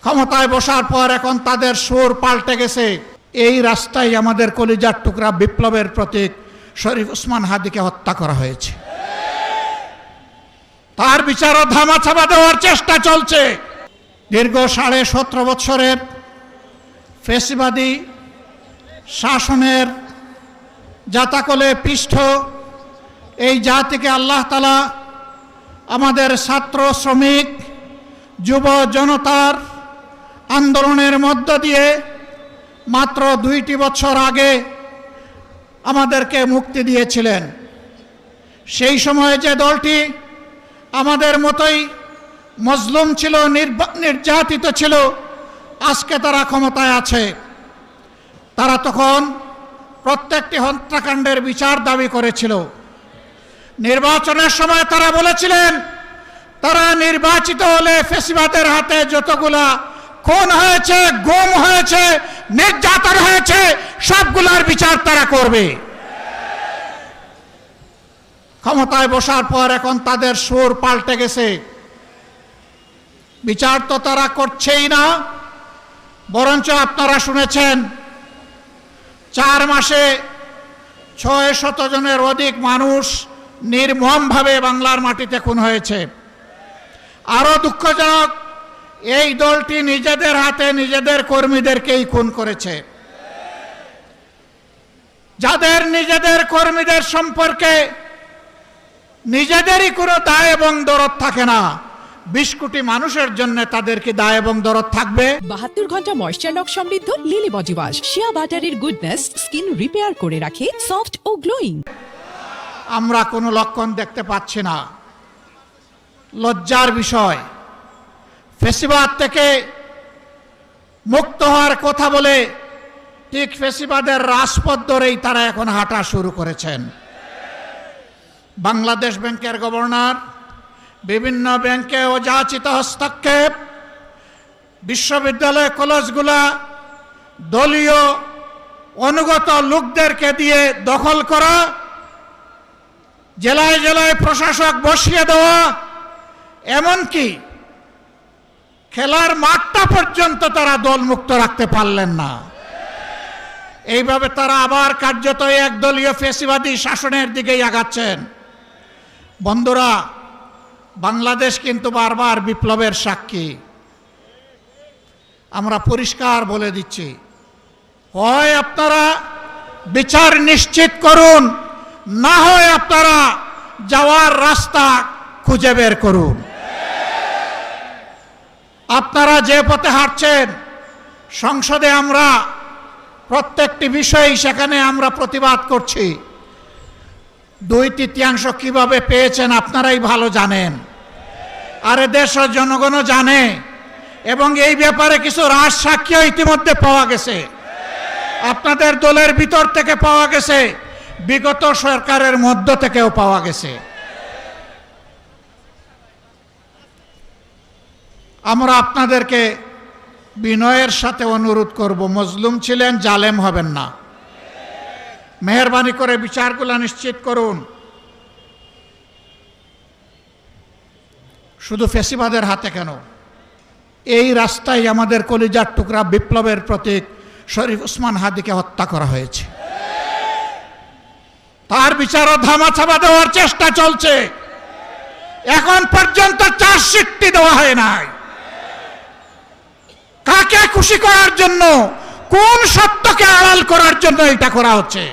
ক্ষমতায় বসার পর এখন তাদের সুর পাল্টে গেছে। এই রাস্তায় আমাদের কলিজার টুকরা বিপ্লবের প্রতীক শরীফ ওসমান হাদিকে হত্যা করা হয়েছে। তার বিচারও ধামাচাপা দেওয়ার চেষ্টা চলছে। দীর্ঘ 17.5 বছরের ফ্যাসিবাদী শাসনের জাতাকলে পিষ্ঠ এই জাতিকে আল্লাহ তাআলা আমাদের ছাত্র, শ্রমিক, যুব জনতার আন্দোলনের মধ্য দিয়ে মাত্র 2টি বছর আগে আমাদেরকে মুক্তি দিয়েছিলেন। সেই সময়ে যে দলটি আমাদের মতোই মজলুম ছিল, নির্যাতিত ছিল, আজকে তারা ক্ষমতায় আছে। তারা তখন প্রত্যেকটি হত্যাকাণ্ডের বিচার দাবি করেছিল। নির্বাচনের সময় তারা বলেছিলেন তারা নির্বাচিত হলে ফ্যাসিবাদের হাতে যতগুলা খুন হয়েছে, গুম হয়েছে, নির্যাতন হয়েছে, সবগুলার বিচার তারা করবে। ক্ষমতায় বসার পর এখন তাদের সুর পাল্টে গেছে। বিচার তো তারা করছেই না, বরঞ্চ আপনারা শুনেছেন 4 মাসে 600 জনের অধিক মানুষ নির্মমভাবে বাংলার মাটিতে খুন হয়েছে। আরো দুঃখজনক, এই দলটি নিজেদের হাতে নিজেদের কর্মীদেরকেই খুন করেছে। যাদের নিজেদের কর্মীদের সম্পর্কে নিজেদেরই কোনো দায় এবং দরদ থাকে না, 20 কোটি মানুষের জন্য তাদের কি দায় এবং দরদ থাকবে? 72 ঘন্টা ময়েশ্চার লক সমৃদ্ধ লিলি বডি ওয়াশ শিয়া বাটারের গুডনেস স্কিন রিপেয়ার করে রাখে সফট ও গ্লোয়িং। আমরা কোনো লক্ষণ দেখতে পাচ্ছি না। লজ্জার বিষয়, ফ্যাসিবাদ থেকে মুক্ত হওয়ার কথা বলে ঠিক ফ্যাসিবাদের রাজপথ ধরেই তারা এখন হাঁটা শুরু করেছেন। বাংলাদেশ ব্যাংকের গভর্নর, বিভিন্ন ব্যাংকে অযাচিত হস্তক্ষেপ, বিশ্ববিদ্যালয় কলেজগুলা দলীয় অনুগত লোকদেরকে দিয়ে দখল করা, জেলায় জেলায় প্রশাসক বসিয়ে দেওয়া, এমনকি খেলার মাঠটা পর্যন্ত তারা দলমুক্ত রাখতে পারলেন না। এইভাবে তারা আবার কার্যত একদলীয় ফ্যাসিবাদী শাসনের দিকেই আগাচ্ছেন। বন্ধুরা, বাংলাদেশ কিন্তু বারবার বিপ্লবের সাক্ষী। আমরা পরিষ্কার বলে দিচ্ছি, হয় আপনারা বিচার নিশ্চিত করুন, না হয় আপনারা যাওয়ার রাস্তা খুঁজে বের করুন। আপনারা যে পথে হাঁটছেন, সংসদে আমরা প্রত্যেকটি বিষয় সেখানে আমরা প্রতিবাদ করছি। 2/3 কিভাবে পেয়েছেন আপনারাই ভালো জানেন, আর দেশের জনগণও জানে, এবং এই ব্যাপারে কিছু রাজ সাক্ষী ইতিমধ্যে পাওয়া গেছে। আপনাদের দলের ভিতর থেকে পাওয়া গেছে, বিগত সরকারের মধ্য থেকেও পাওয়া গেছে। আমরা আপনাদেরকে বিনয়ের সাথে অনুরোধ করব, মজলুম ছিলেন, জালেম হবেন না। মেহেরবানি করে বিচারগুলো নিশ্চিত করুন। শুধু ফ্যাসিবাদের হাতে কেন, এই রাস্তায় আমাদের কলিজার টুকরা বিপ্লবের প্রতীক শরীফ ওসমান হাদিকে হত্যা করা হয়েছে। তার বিচারও ধামাচাপা দেওয়ার চেষ্টা চলছে। এখন পর্যন্ত চার্জশিটটি দেওয়া হয় নাই। কাকে খুশি করার জন্য, কোন সত্যকে আড়াল করার জন্য এটা করা হচ্ছে?